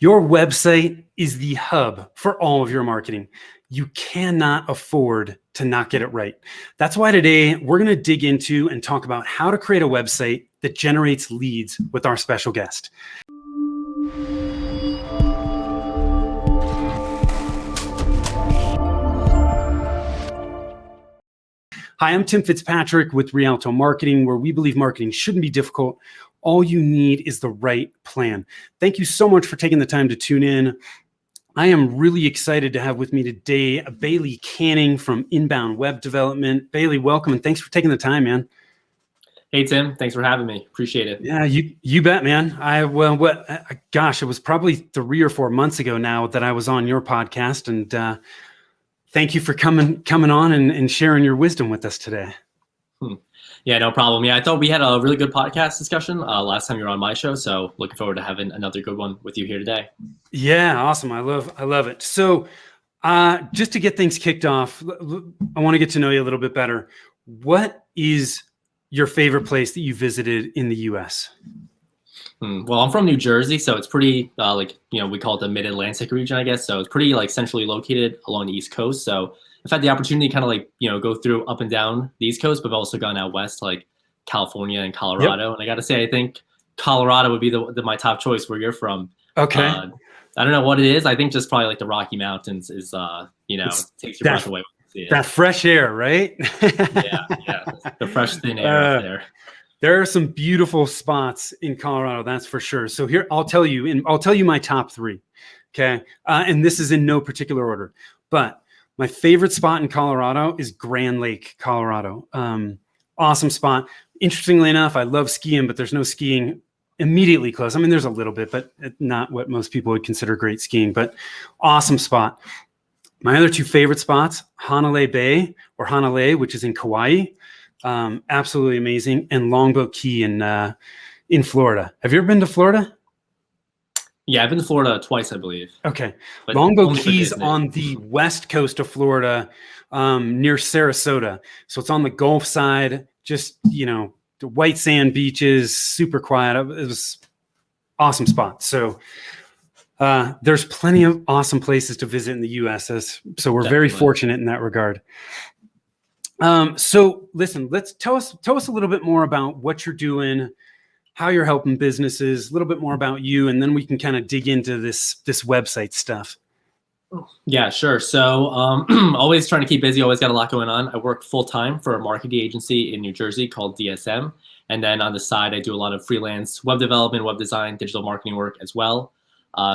Your website is the hub for all of your marketing. You cannot afford to not get it right. That's why today we're going to dig into and talk about how to create a website that generates leads with our special guest. Hi, I'm Tim Fitzpatrick with Rialto Marketing, where we believe marketing shouldn't be difficult. All you need is the right plan. Thank you so much for taking the time to tune in. I am really excited to have with me today Bailey Canning from Inbound Web Development. Bailey, welcome, and thanks for taking the time, man. Hey, Tim. Thanks for having me. Appreciate it. Yeah, you bet, man. Gosh, it was probably 3 or 4 months ago now that I was on your podcast, and thank you for coming on and sharing your wisdom with us today. Yeah, no problem. Yeah, I thought we had a really good podcast discussion last time you were on my show, so looking forward to having another good one with you here today. Yeah, awesome. I love it. So just to get things kicked off, I want to get to know you a little bit better. What is your favorite place that you visited in the U.S.? Well, I'm from New Jersey, so it's pretty we call it the Mid-Atlantic region, I guess. So it's pretty centrally located along the East Coast. So I've had the opportunity to kind of go through up and down the East Coast, but I've also gone out west to California and Colorado. Yep. And I got to say, I think Colorado would be my top choice where you're from. Okay. I don't know what it is. I think just probably the Rocky Mountains is, takes your breath away when you see it. That fresh air, right? yeah. The fresh, thin air there. There are some beautiful spots in Colorado, that's for sure. So here, I'll tell you my top 3. Okay. And this is in no particular order, but my favorite spot in Colorado is Grand Lake, Colorado. Awesome spot. Interestingly enough, I love skiing, but there's no skiing immediately close. I mean, there's a little bit, but not what most people would consider great skiing, but awesome spot. My other 2 favorite spots, Hanalei Bay or Hanalei, which is in Kauai. Absolutely amazing. And Longboat Key in Florida. Have you ever been to Florida? Yeah, I've been to Florida twice, I believe. Okay. Longboat Key's on the west coast of Florida, near Sarasota. So it's on the Gulf side, just, the white sand beaches, super quiet. It was awesome spot. So there's plenty of awesome places to visit in the U.S. So we're very fortunate in that regard. So listen, tell us a little bit more about what you're doing, how you're helping businesses, a little bit more about you, and then we can kind of dig into this website stuff. Yeah, sure. So always trying to keep busy, always got a lot going on. I work full-time for a marketing agency in New Jersey called DSM. And then on the side, I do a lot of freelance web development, web design, digital marketing work as well.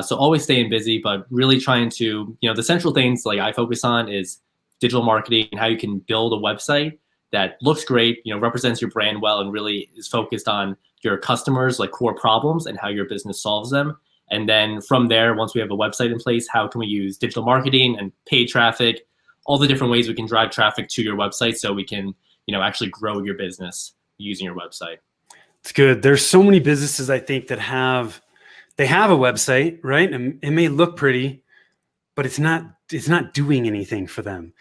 So always staying busy, but really trying to, the central things I focus on is digital marketing and how you can build a website that looks great, represents your brand well, and really is focused on your customers' core problems and how your business solves them. And then from there, once we have a website in place, how can we use digital marketing and paid traffic, all the different ways we can drive traffic to your website so we can, actually grow your business using your website. It's good. There's so many businesses I think that have a website, right? And it may look pretty, but it's not doing anything for them,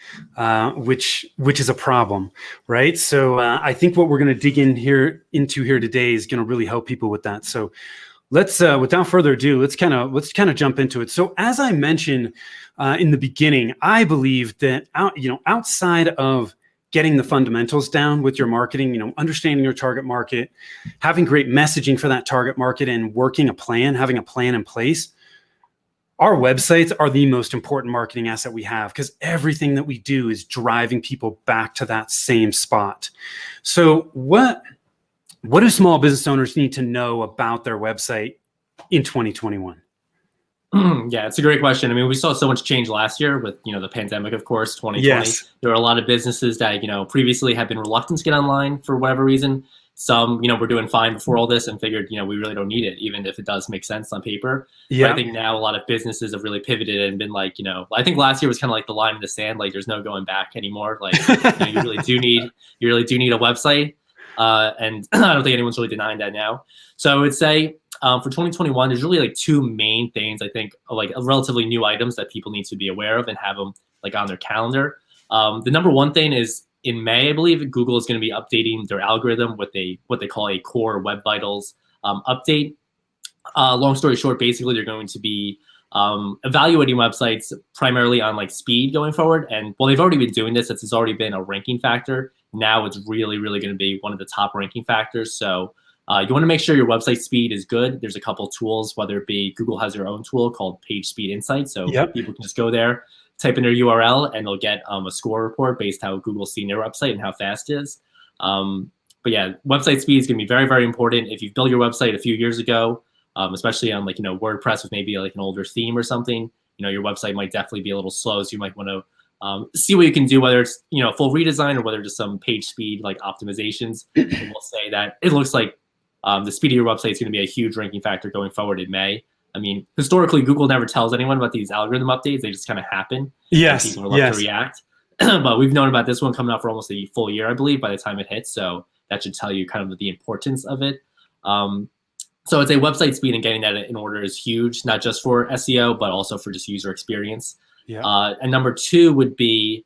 which is a problem, right? So I think what we're going to dig into here today is going to really help people with that. So let's, without further ado, let's kind of jump into it. So as I mentioned in the beginning, I believe that outside of getting the fundamentals down with your marketing, understanding your target market, having great messaging for that target market, and having a plan in place, our websites are the most important marketing asset we have, because everything that we do is driving people back to that same spot. So what do small business owners need to know about their website in 2021? Yeah, it's a great question. I mean, we saw so much change last year with, the pandemic, of course, 2020. Yes. There were a lot of businesses that, previously had been reluctant to get online for whatever reason. Some, were doing fine before all this and figured, we really don't need it, even if it does make sense on paper. Yeah. But I think now a lot of businesses have really pivoted and been I think last year was kind of the line in the sand, there's no going back anymore. You really do need a website. And I don't think anyone's really denying that now. So I would say for 2021, there's really 2 main things, I think, relatively new items that people need to be aware of and have them on their calendar. The number one thing is, in May, I believe Google is going to be updating their algorithm with what they call a Core Web Vitals update. Long story short, basically they're going to be evaluating websites primarily on like speed going forward. And well, they've already been doing this. It's already been a ranking factor. Now it's really, really going to be one of the top ranking factors. So you want to make sure your website speed is good. There's a couple tools, whether it be Google has their own tool called Page Speed Insights. So people can just go there, type in their URL, and they'll get a score report based how Google's seen their website and how fast it is. But yeah, website speed is going to be very, very important. If you've built your website a few years ago, especially on like, WordPress with maybe like an older theme or something, your website might definitely be a little slow. So you might want to see what you can do, whether it's, full redesign or whether just some page speed like optimizations. And we'll say that it looks like the speed of your website is going to be a huge ranking factor going forward in May. I mean, historically, Google never tells anyone about these algorithm updates. They just kind of happen. Yes. People are left to react. But we've known about this one coming out for almost a full year, I believe, by the time it hits. So that should tell you kind of the importance of it. So I'd say website speed and getting that in order is huge, not just for SEO, but also for just user experience. And number two would be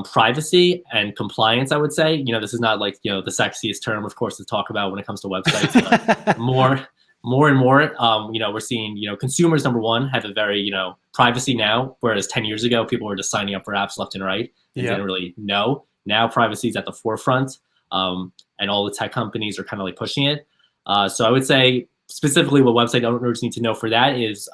privacy and compliance, I would say. This is not like, the sexiest term, of course, to talk about when it comes to websites, but more and more, we're seeing, consumers, number one, have a very, privacy now, whereas 10 years ago, people were just signing up for apps left and right and didn't really know. Now privacy is at the forefront, and all the tech companies are kind of like pushing it. So I would say specifically what website owners need to know for that is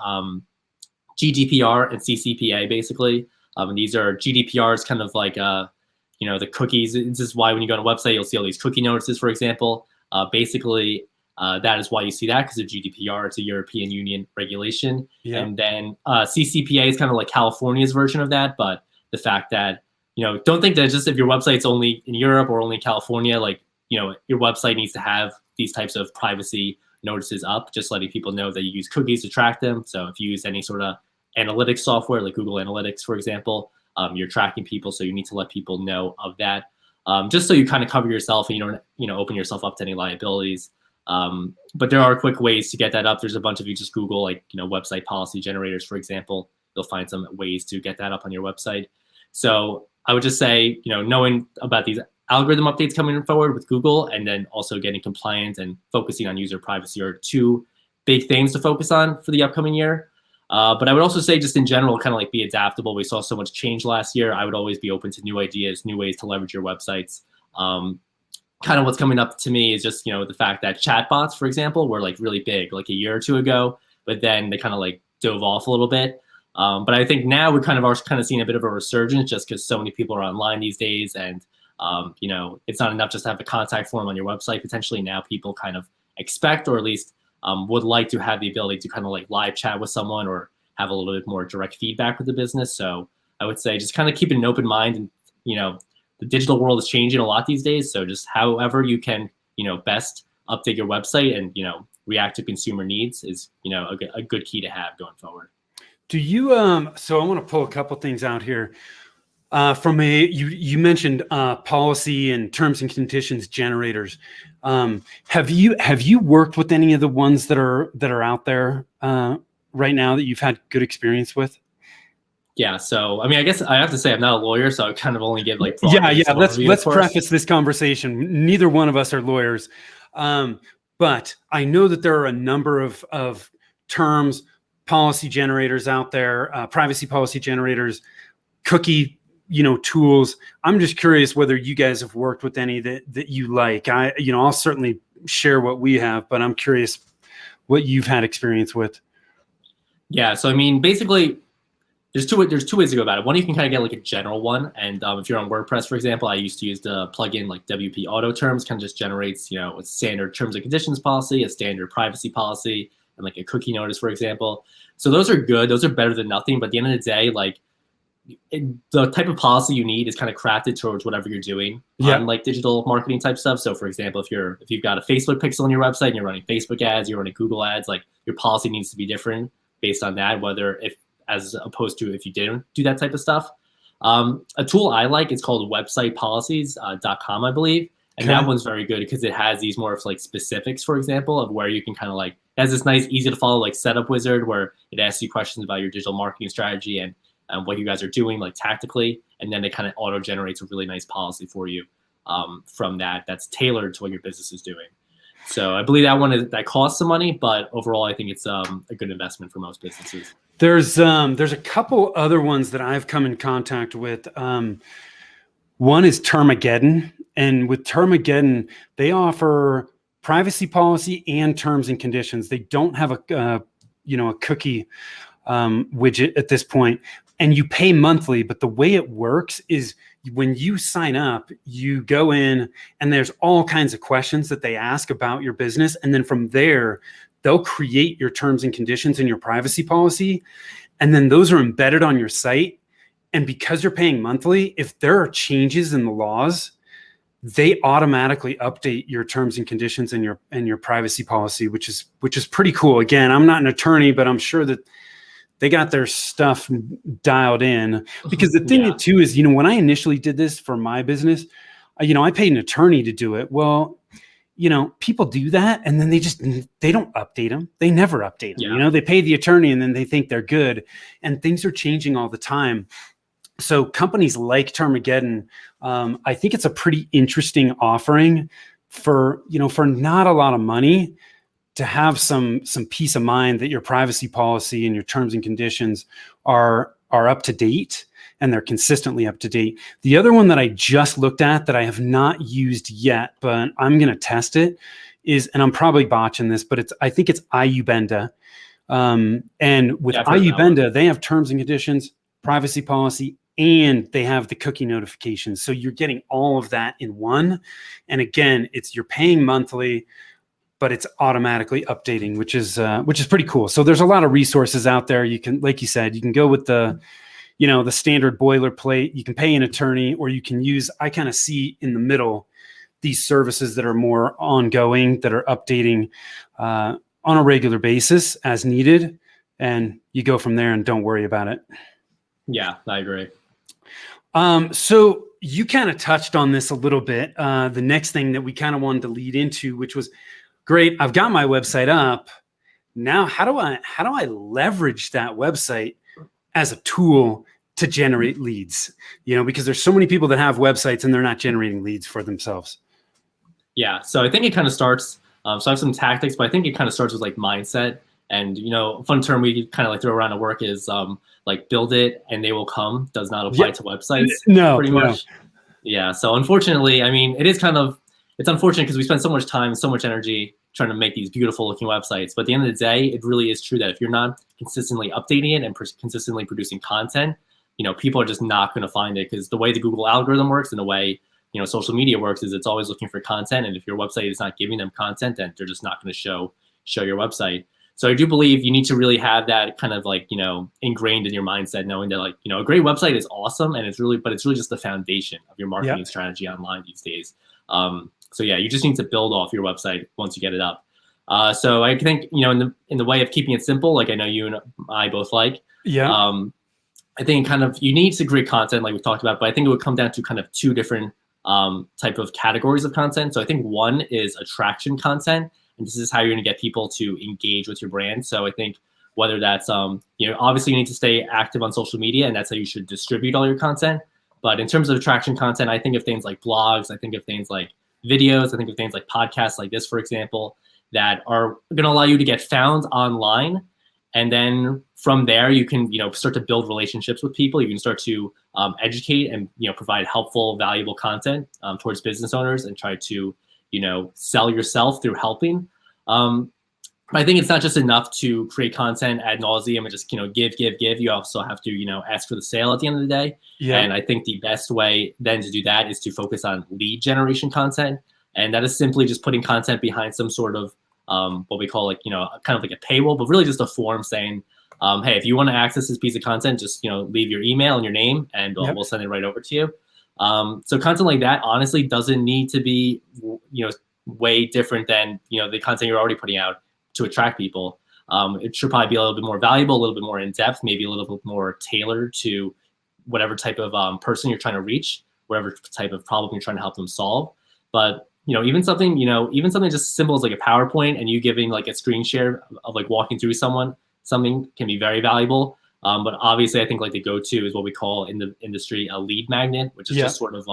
GDPR and CCPA, basically. And these are GDPRs kind of like, the cookies. This is why when you go on a website, you'll see all these cookie notices, for example. Basically, that is why you see that, because of GDPR. It's a European Union regulation. And then CCPA is kind of like California's version of that. But the fact that, don't think that just if your website's only in Europe or only in California, like, your website needs to have these types of privacy notices up, just letting people know that you use cookies to track them. So if you use any sort of analytics software like Google Analytics, for example, you're tracking people. So you need to let people know of that, just so you kind of cover yourself and you don't, open yourself up to any liabilities. But there are quick ways to get that up. There's a bunch of, you just Google like, website policy generators, for example, you'll find some ways to get that up on your website. So I would just say, knowing about these algorithm updates coming forward with Google, and then also getting compliant and focusing on user privacy are two big things to focus on for the upcoming year. But I would also say just in general, kind of like be adaptable. We saw so much change last year. I would always be open to new ideas, new ways to leverage your websites. Kind of what's coming up to me is just, the fact that chatbots, for example, were like really big like a year or two ago, but then they kind of like dove off a little bit. But I think now we're kind of seeing a bit of a resurgence just because so many people are online these days, and it's not enough just to have a contact form on your website. Potentially now people kind of expect, or at least would like to have the ability to kind of like live chat with someone or have a little bit more direct feedback with the business. So I would say just kind of keeping an open mind, and, the digital world is changing a lot these days. So just however you can, best update your website and, react to consumer needs is, a good key to have going forward. Do you, so I want to pull a couple things out here. From you mentioned policy and terms and conditions generators. Have you worked with any of the ones that are out there right now that you've had good experience with? Yeah. So I mean, I guess I have to say I'm not a lawyer, so I kind of only give like Let's preface this conversation. Neither one of us are lawyers, but I know that there are a number of terms, policy generators out there, privacy policy generators, cookie tools. I'm just curious whether you guys have worked with any that you like. I'll certainly share what we have, but I'm curious what you've had experience with. Yeah. So, I mean, basically there's two ways to go about it. One, you can kind of get like a general one. And if you're on WordPress, for example, I used to use the plugin like WP Auto Terms, kind of just generates, a standard terms and conditions policy, a standard privacy policy, and like a cookie notice, for example. So those are good. Those are better than nothing. But at the end of the day, like, the type of policy you need is kind of crafted towards whatever you're doing on like digital marketing type stuff. So for example, if you've got a Facebook pixel on your website and you're running Facebook ads, you're running Google ads, like your policy needs to be different based on that, as opposed to if you didn't do that type of stuff. A tool I like is called websitepolicies.com, I believe. And that one's very good because it has these more of like specifics, for example, of where you can kind of like, it has this nice, easy to follow like setup wizard where it asks you questions about your digital marketing strategy and what you guys are doing like tactically. And then it kind of auto generates a really nice policy for you from that's tailored to what your business is doing. So I believe that costs some money, but overall, I think it's a good investment for most businesses. There's a couple other ones that I've come in contact with. One is Termageddon, and with Termageddon, they offer privacy policy and terms and conditions. They don't have a cookie widget at this point, and you pay monthly. But the way it works is when you sign up, you go in and there's all kinds of questions that they ask about your business. And then from there, they'll create your terms and conditions and your privacy policy. And then those are embedded on your site. And because you're paying monthly, if there are changes in the laws, they automatically update your terms and conditions and your privacy policy, which is pretty cool. Again, I'm not an attorney, but I'm sure that they got their stuff dialed in, because the thing too is, when I initially did this for my business, I paid an attorney to do it. Well, people do that and then they don't update them. They never update them. Yeah. They pay the attorney and then they think they're good, and things are changing all the time. So companies like Termageddon, I think it's a pretty interesting offering for not a lot of money, to have some peace of mind that your privacy policy and your terms and conditions are up to date, and they're consistently up to date. The other one that I just looked at that I have not used yet, but I'm going to test it is, and I'm probably botching this, but I think it's Ayubenda. And with Ayubenda, they have terms and conditions, privacy policy, and they have the cookie notifications. So you're getting all of that in one. And again, you're paying monthly, but it's automatically updating, which is pretty cool. So there's a lot of resources out there. You can, like you said, you can go with the standard boilerplate. You can pay an attorney, or you can use, I kind of see in the middle, these services that are more ongoing, that are updating on a regular basis as needed. And you go from there and don't worry about it. Yeah, I agree. So you kind of touched on this a little bit. The next thing that we kind of wanted to lead into, which was, great, I've got my website up. Now, how do I leverage that website as a tool to generate leads? Because there's so many people that have websites and they're not generating leads for themselves. Yeah, so I think it kind of starts. So I have some tactics, but I think it kind of starts with like mindset. And a fun term we kind of like throw around at work is like build it and they will come. Does not apply to websites. No, pretty much. Yeah. So unfortunately, I mean, it's unfortunate because we spend so much time, so much energy trying to make these beautiful looking websites. But at the end of the day, it really is true that if you're not consistently updating it and consistently producing content, people are just not going to find it, because the way the Google algorithm works and the way, social media works is it's always looking for content. And if your website is not giving them content, then they're just not going to show your website. So I do believe you need to really have that kind of like, ingrained in your mindset, knowing that like, a great website is awesome. And it's really just the foundation of your marketing strategy online these days. So yeah, you just need to build off your website once you get it up. So I think, in the way of keeping it simple, like I know you and I both like, I think kind of you need to create content like we talked about, but I think it would come down to kind of two different type of categories of content. So I think one is attraction content, and this is how you're going to get people to engage with your brand. So I think whether that's, obviously you need to stay active on social media, and that's how you should distribute all your content. But in terms of attraction content, I think of things like blogs, I think of things like videos, I think of things like podcasts like this, for example, that are going to allow you to get found online. And then from there, you can, start to build relationships with people. You can start to educate and, provide helpful, valuable content towards business owners, and try to, sell yourself through helping. I think it's not just enough to create content ad nauseum and just, give. You also have to, ask for the sale at the end of the day. Yeah. And I think the best way then to do that is to focus on lead generation content. And that is simply just putting content behind some sort of what we call like, kind of like a paywall, but really just a form saying, hey, if you want to access this piece of content, just, leave your email and your name, and we'll send it right over to you. So content like that, honestly, doesn't need to be, way different than, the content you're already putting out to attract people. It should probably be a little bit more valuable, a little bit more in depth, maybe a little bit more tailored to whatever type of person you're trying to reach, whatever type of problem you're trying to help them solve. But even something just simple as like a PowerPoint and you giving like a screen share of like walking through something can be very valuable. But obviously I think like the go-to is what we call in the industry a lead magnet, which is just sort of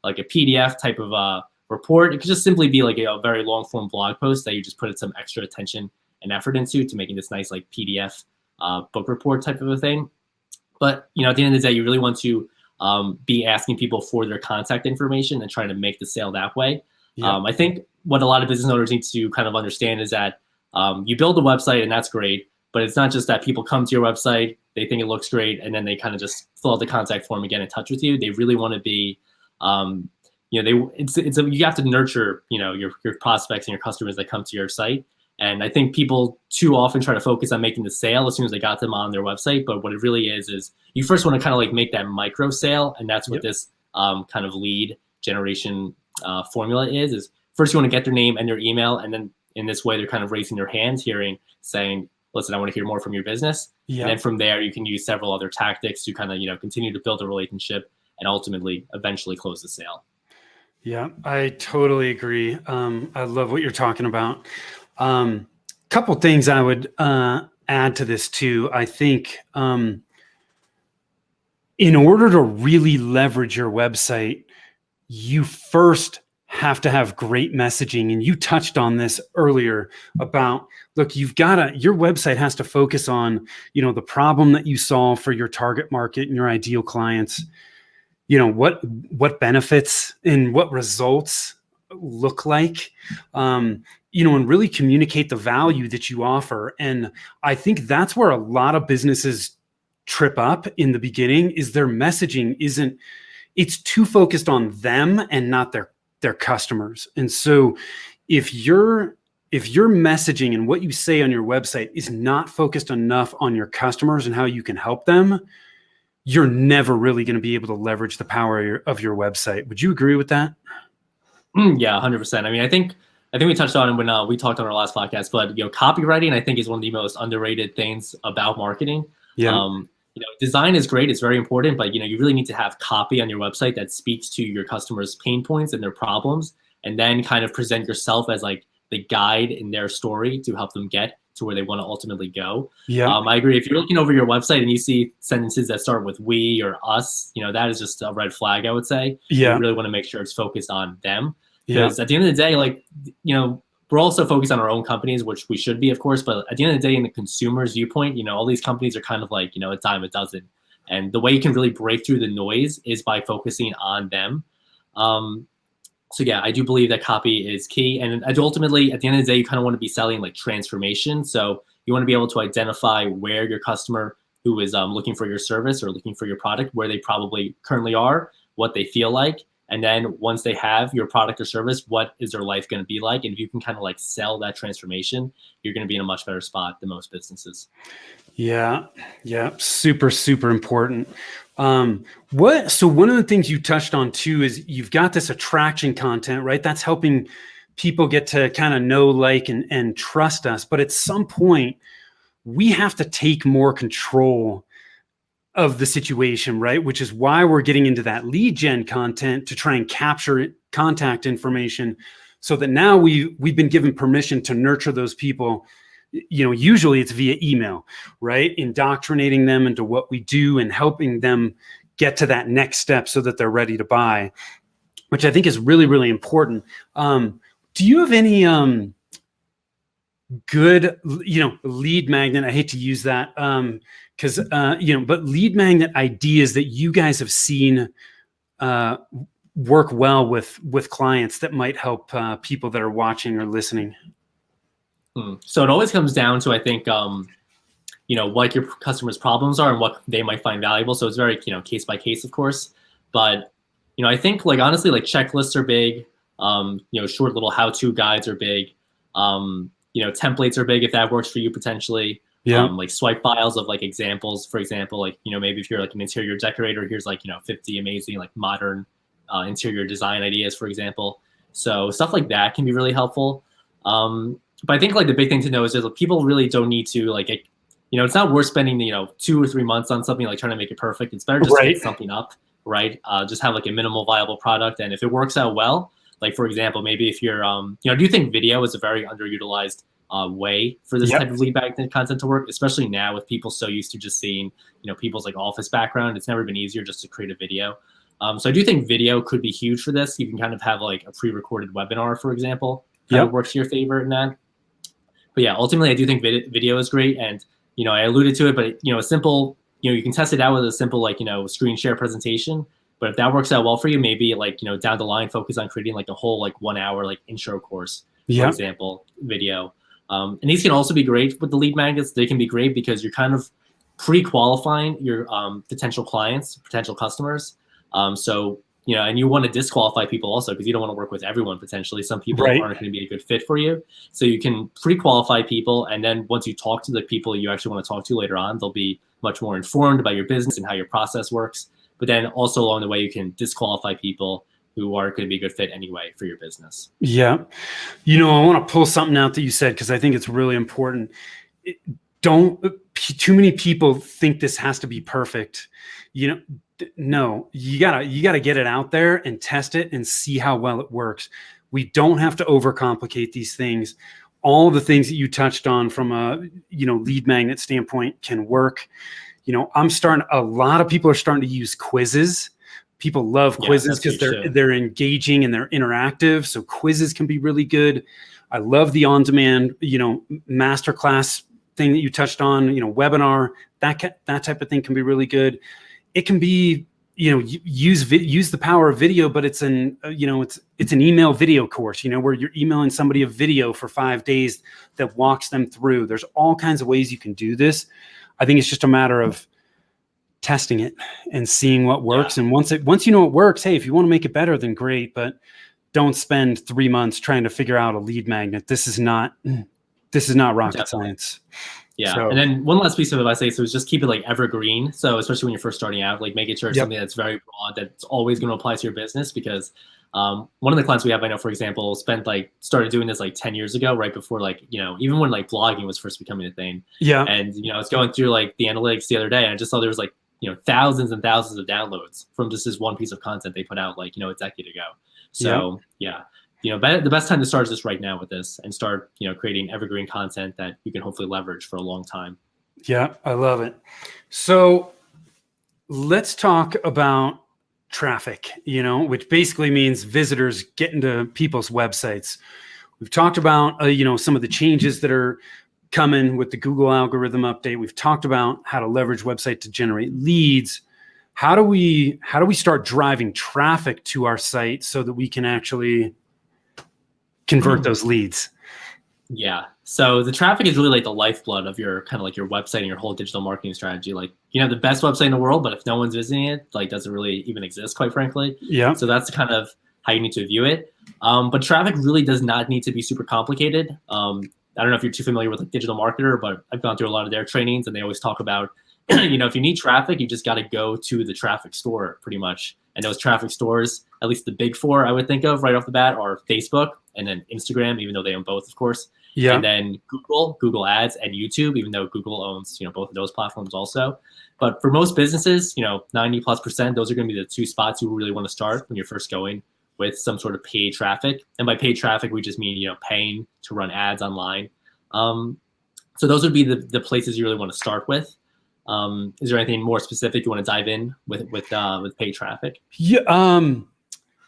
like a PDF type of report. It could just simply be like a very long form blog post that you just put some extra attention and effort into to making this nice like PDF book report type of a thing. But at the end of the day, you really want to be asking people for their contact information and trying to make the sale that way. I think what a lot of business owners need to kind of understand is that you build a website and that's great, but it's not just that people come to your website, they think it looks great, and then they kind of just fill out the contact form and get in touch with you. They really want to be, you have to nurture, your prospects and your customers that come to your site. And I think people too often try to focus on making the sale as soon as they got them on their website. But what it really is you first want to kind of like make that micro sale. And that's what this kind of lead generation formula is first you want to get their name and their email. And then in this way, they're kind of raising their hands, saying, listen, I want to hear more from your business. And then from there, you can use several other tactics to kind of, continue to build a relationship and ultimately eventually close the sale. Yeah, I totally agree. I love what you're talking about. Couple things I would add to this too. I think in order to really leverage your website, you first have to have great messaging. And you touched on this earlier about, look, your website has to focus on, the problem that you solve for your target market and your ideal clients. What benefits and what results look like, and really communicate the value that you offer. And I think that's where a lot of businesses trip up in the beginning, is their messaging it's too focused on them and not their customers. And so if your messaging and what you say on your website is not focused enough on your customers and how you can help them, you're never really going to be able to leverage the power of your website. Would you agree with that? Yeah, 100%. I mean, I think we touched on it when we talked on our last podcast, but copywriting I think is one of the most underrated things about marketing. Yeah. Design is great; it's very important, but you really need to have copy on your website that speaks to your customers' pain points and their problems, and then kind of present yourself as like the guide in their story to help them get to where they want to ultimately go. Yeah. I agree. If you're looking over your website and you see sentences that start with we or us, that is just a red flag, I would say. Yeah. You really want to make sure it's focused on them. Because at the end of the day, we're also focused on our own companies, which we should be, of course. But at the end of the day, in the consumer's viewpoint, all these companies are kind of like, a dime a dozen. And the way you can really break through the noise is by focusing on them. So yeah, I do believe that copy is key. And ultimately, at the end of the day, you kind of want to be selling like transformation. So you want to be able to identify where your customer who is looking for your service or looking for your product, where they probably currently are, what they feel like. And then once they have your product or service, what is their life going to be like? And if you can kind of like sell that transformation, you're going to be in a much better spot than most businesses. Yeah. Super, super important. So one of the things you touched on too is you've got this attraction content, right? That's helping people get to kind of know, like, and trust us. But at some point, we have to take more control of the situation, right? Which is why we're getting into that lead gen content to try and capture contact information, so that now we've been given permission to nurture those people. Usually it's via email, right? Indoctrinating them into what we do and helping them get to that next step so that they're ready to buy, which I think is really, really important. Do you have any good, lead magnet? I hate to use that but lead magnet ideas that you guys have seen work well with clients that might help people that are watching or listening? So it always comes down to, I think, what your customers' problems are and what they might find valuable. So it's very, case by case, of course. But, I think honestly, checklists are big. Short little how-to guides are big. Templates are big if that works for you potentially. Yeah. Swipe files of examples, for example, maybe if you're an interior decorator, here's 50 amazing modern interior design ideas, for example. So stuff like that can be really helpful. But I think the big thing to know is that people really don't need to it's not worth spending 2 or 3 months on something trying to make it perfect. It's better just to get something up, right? Just have a minimal viable product, and if it works out well, for example, maybe if you're do you think video is a very underutilized way for this type of lead magnet content to work, especially now with people so used to just seeing people's office background? It's never been easier just to create a video. So I do think video could be huge for this. You can kind of have like a pre-recorded webinar, for example, kind of works to your favor in that. But yeah, ultimately, I do think video is great. And, I alluded to it, but, a simple, you can test it out with a simple, like, screen share presentation. But if that works out well for you, maybe like, down the line, focus on creating like a whole like 1 hour like intro course, for example, video. And these can also be great with the lead magnets. They can be great because you're kind of pre-qualifying your potential clients, potential customers. So, and you want to disqualify people also because you don't want to work with everyone potentially. Some people aren't going to be a good fit for you. So you can pre-qualify people. And then once you talk to the people you actually want to talk to later on, they'll be much more informed about your business and how your process works. But then also along the way, you can disqualify people who are going to be a good fit anyway for your business. Yeah. I want to pull something out that you said because I think it's really important. Too many people think this has to be perfect. No, you gotta get it out there and test it and see how well it works. We don't have to overcomplicate these things. All the things that you touched on from a lead magnet standpoint can work. A lot of people are starting to use quizzes. People love quizzes because they're engaging and they're interactive. So quizzes can be really good. I love the on-demand, masterclass thing that you touched on, webinar, that type of thing can be really good. It can be, use the power of video, but it's an email video course, where you're emailing somebody a video for 5 days that walks them through. There's all kinds of ways you can do this. I think it's just a matter of testing it and seeing what works. And once it works, hey, if you want to make it better, then great, but don't spend 3 months trying to figure out a lead magnet. This is not rocket science. Yeah. So, and then one last piece of advice is just keep it like evergreen. So especially when you're first starting out, like making sure it's something that's very broad, that's always going to apply to your business. Because one of the clients we have, I know, for example, started doing this like 10 years ago, right before even when like blogging was first becoming a thing. Yeah. And, I was going through like the analytics the other day and I just saw there was like, thousands and thousands of downloads from just this one piece of content they put out like, a decade ago. So the best time to start is just right now with this and start, creating evergreen content that you can hopefully leverage for a long time. Yeah, I love it. So let's talk about traffic, which basically means visitors getting to people's websites. We've talked about, some of the changes that are coming with the Google algorithm update. We've talked about how to leverage website to generate leads. How do we start driving traffic to our site so that we can actually convert those leads? Yeah. So the traffic is really like the lifeblood of your kind of like your website and your whole digital marketing strategy. Like you have the best website in the world, but if no one's visiting it, like doesn't really even exist, quite frankly. Yeah. So that's kind of how you need to view it. But traffic really does not need to be super complicated. I don't know if you're too familiar with like Digital Marketer, but I've gone through a lot of their trainings and they always talk about, if you need traffic, you just got to go to the traffic store pretty much. And those traffic stores, at least the big four I would think of right off the bat, are Facebook and then Instagram, even though they own both, of course. Yeah. And then Google Ads, and YouTube, even though Google owns, both of those platforms also. But for most businesses, 90+%, those are going to be the two spots you really want to start when you're first going with some sort of paid traffic. And by paid traffic, we just mean, paying to run ads online. So those would be the places you really want to start with. Is there anything more specific you want to dive in with paid traffic? Yeah.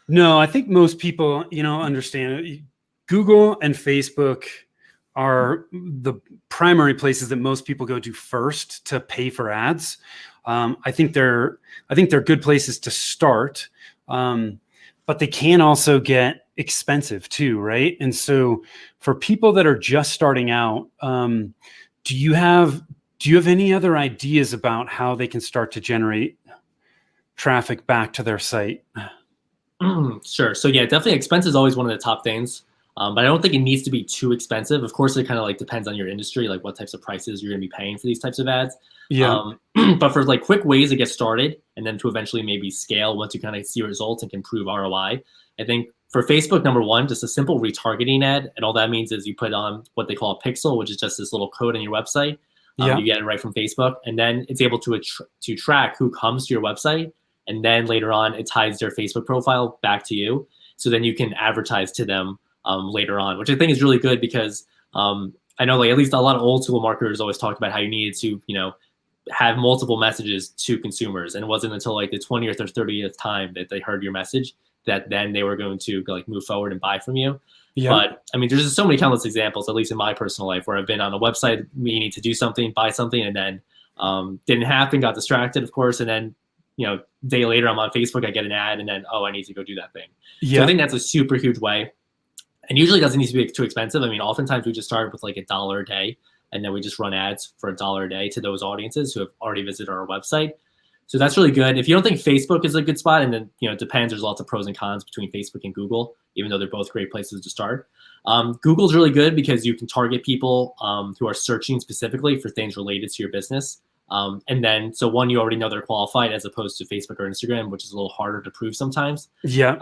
No, I think most people, understand Google and Facebook are the primary places that most people go to first to pay for ads. I think they're good places to start. But they can also get expensive too, right? And so for people that are just starting out, do you have any other ideas about how they can start to generate traffic back to their site? Sure. So yeah, definitely expense is always one of the top things. But I don't think it needs to be too expensive. Of course, it kind of like depends on your industry, like what types of prices you're going to be paying for these types of ads. Yeah. But for like quick ways to get started and then to eventually maybe scale once you kind of see results and can prove ROI, I think for Facebook, number one, just a simple retargeting ad. And all that means is you put on what they call a pixel, which is just this little code on your website. You get it right from Facebook. And then it's able to track who comes to your website. And then later on, it ties their Facebook profile back to you. So then you can advertise to them later on, which I think is really good because I know like at least a lot of old school marketers always talked about how you needed to, have multiple messages to consumers. And it wasn't until like the 20th or 30th time that they heard your message that then they were going to like move forward and buy from you. Yeah. But I mean, there's just so many countless examples, at least in my personal life, where I've been on a website meaning to do something, buy something, and then didn't happen, got distracted, of course, and then a day later I'm on Facebook, I get an ad, and then I need to go do that thing. Yeah. So I think that's a super huge way, and usually doesn't need to be too expensive. I mean, oftentimes we just start with like $1 a day, and then we just run ads for $1 a day to those audiences who have already visited our website. So that's really good. If you don't think Facebook is a good spot, and then it depends, there's lots of pros and cons between Facebook and Google, even though they're both great places to start. Google's really good because you can target people who are searching specifically for things related to your business. And then, so one, you already know they're qualified, as opposed to Facebook or Instagram, which is a little harder to prove sometimes. Yeah.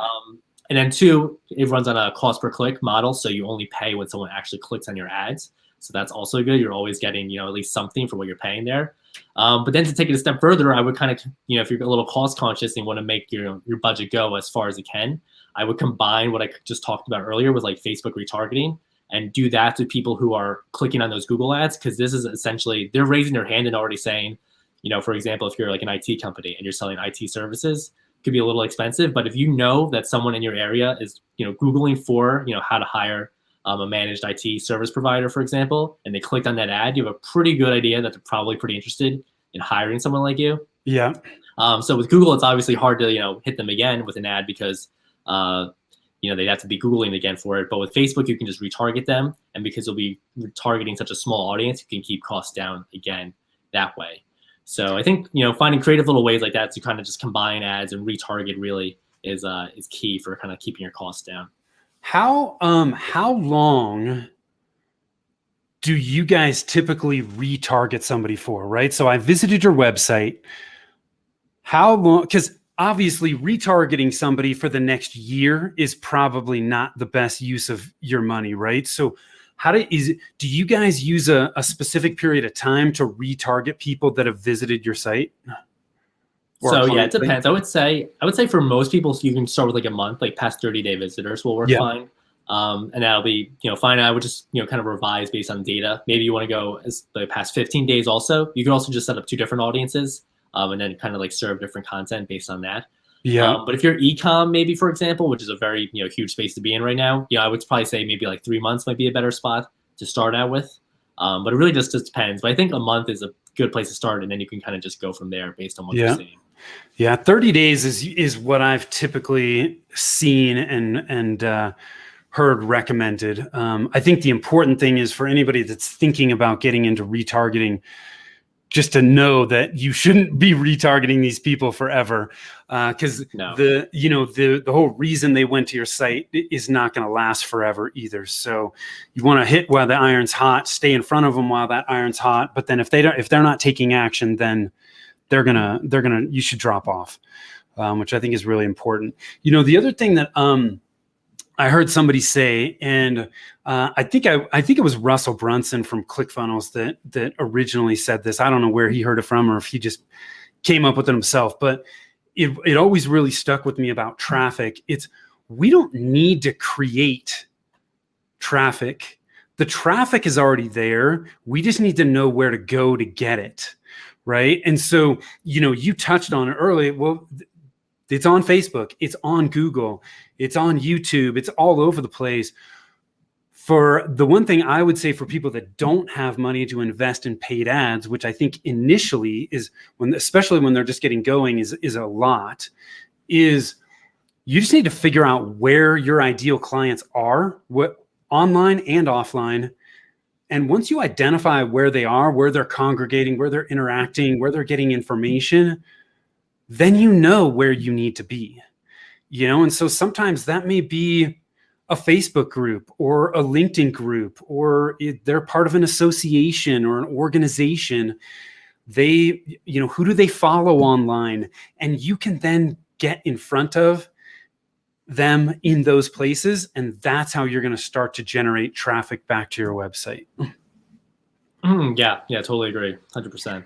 And then two, it runs on a cost per click model. So you only pay when someone actually clicks on your ads. So that's also good. You're always getting, at least something for what you're paying there. But then to take it a step further, I would kind of, if you're a little cost conscious and want to make your budget go as far as it can, I would combine what I just talked about earlier with like Facebook retargeting and do that to people who are clicking on those Google ads. Because this is essentially, they're raising their hand and already saying, for example, if you're like an IT company and you're selling IT services, it could be a little expensive. But if you know that someone in your area is, Googling for, how to hire a managed IT service provider, for example, and they clicked on that ad, you have a pretty good idea that they're probably pretty interested in hiring someone like you. Yeah. So with Google, it's obviously hard to, hit them again with an ad because, they'd have to be Googling again for it. But with Facebook, you can just retarget them. And because you'll be targeting such a small audience, you can keep costs down again that way. So I think, finding creative little ways like that to kind of just combine ads and retarget really is key for kind of keeping your costs down. How long do you guys typically retarget somebody for, right? So I visited your website. How long? Because obviously retargeting somebody for the next year is probably not the best use of your money, right? So do you guys use a specific period of time to retarget people that have visited your site? So yeah, it depends. I would say for most people, you can start with like a month, like past 30-day visitors will work fine. And that'll be, fine. I would just, kind of revise based on data. Maybe you want to go as the past 15 days also. You can also just set up 2 different audiences and then kind of like serve different content based on that. Yeah. But if you're e-com, maybe, for example, which is a very, huge space to be in right now, I would probably say maybe like 3 months might be a better spot to start out with. But it really just depends. But I think a month is a good place to start. And then you can kind of just go from there based on what you're seeing. Yeah, 30 days is what I've typically seen and heard recommended. I think the important thing is for anybody that's thinking about getting into retargeting, just to know that you shouldn't be retargeting these people forever, because the whole reason they went to your site is not going to last forever either. So you want to hit while the iron's hot, stay in front of them while that iron's hot. But then if they're not taking action, then you should drop off, which I think is really important. The other thing that I heard somebody say, and I think it was Russell Brunson from ClickFunnels that originally said this. I don't know where he heard it from or if he just came up with it himself, but it always really stuck with me about traffic. We don't need to create traffic. The traffic is already there. We just need to know where to go to get it. Right. And so, you touched on it earlier. Well, it's on Facebook, it's on Google, it's on YouTube, it's all over the place. For the one thing I would say for people that don't have money to invest in paid ads, which I think initially is especially when they're just getting going is a lot, is you just need to figure out where your ideal clients are, what online and offline. And once you identify where they are, where they're congregating, where they're interacting, where they're getting information, then you know where you need to be, and so sometimes that may be a Facebook group or a LinkedIn group, or they're part of an association or an organization. Who do they follow online? And you can then get in front of them in those places. And that's how you're going to start to generate traffic back to your website. Yeah, totally agree. 100%.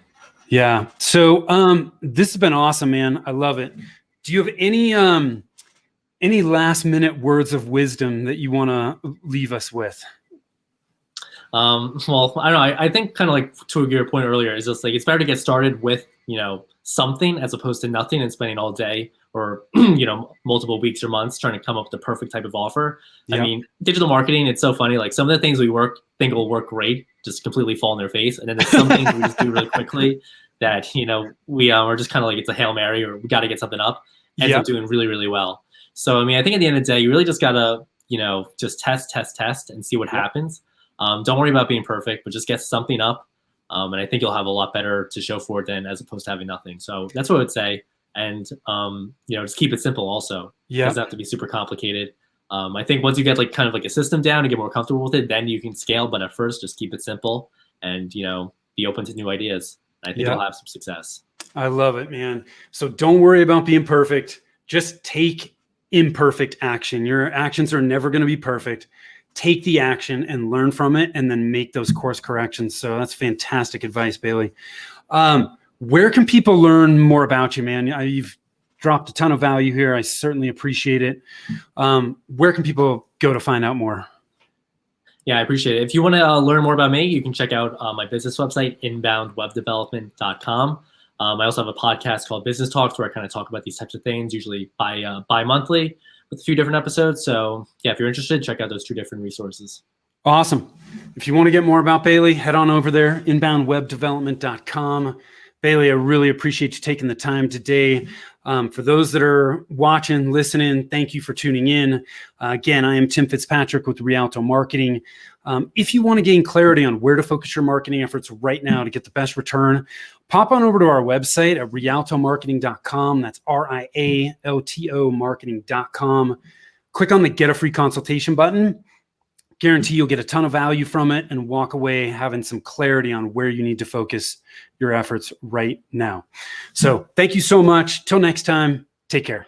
Yeah. So this has been awesome, man. I love it. Do you have any last minute words of wisdom that you want to leave us with? Well, I don't know. I think kind of like to your point earlier is just like it's better to get started with something as opposed to nothing and spending all day or multiple weeks or months trying to come up with the perfect type of offer. Yep. I mean, digital marketing, it's so funny. Like some of the things we think will work great just completely fall in their face, and then there's some things we just do really quickly that we are just kind of like it's a Hail Mary or we got to get something up. Ends up doing really, really well. So I mean, I think at the end of the day, you really just gotta just test and see what happens. Don't worry about being perfect, but just get something up. And I think you'll have a lot better to show for it than as opposed to having nothing. So that's what I would say. And, just keep it simple also. It doesn't have to be super complicated. I think once you get like kind of like a system down and get more comfortable with it, then you can scale. But at first, just keep it simple and, be open to new ideas. I think you'll have some success. I love it, man. So don't worry about being perfect. Just take imperfect action. Your actions are never going to be perfect. Take the action and learn from it and then make those course corrections. So that's fantastic advice, Bailey. Where can people learn more about you, man? You've dropped a ton of value here. I certainly appreciate it. Where can people go to find out more? Yeah, I appreciate it. If you want to learn more about me, you can check out my business website, inboundwebdevelopment.com. I also have a podcast called Business Talks where I kind of talk about these types of things, usually bi-monthly with a few different episodes. So yeah, if you're interested, check out those 2 different resources. Awesome. If you want to get more about Bailey, head on over there, inboundwebdevelopment.com. Bailey, I really appreciate you taking the time today. For those that are watching, listening, thank you for tuning in. Again, I am Tim Fitzpatrick with Rialto Marketing. If you want to gain clarity on where to focus your marketing efforts right now to get the best return, pop on over to our website at rialtomarketing.com. That's RIALTO marketing.com. Click on the Get a Free Consultation button. Guarantee you'll get a ton of value from it and walk away having some clarity on where you need to focus your efforts right now. So thank you so much. Till next time, take care.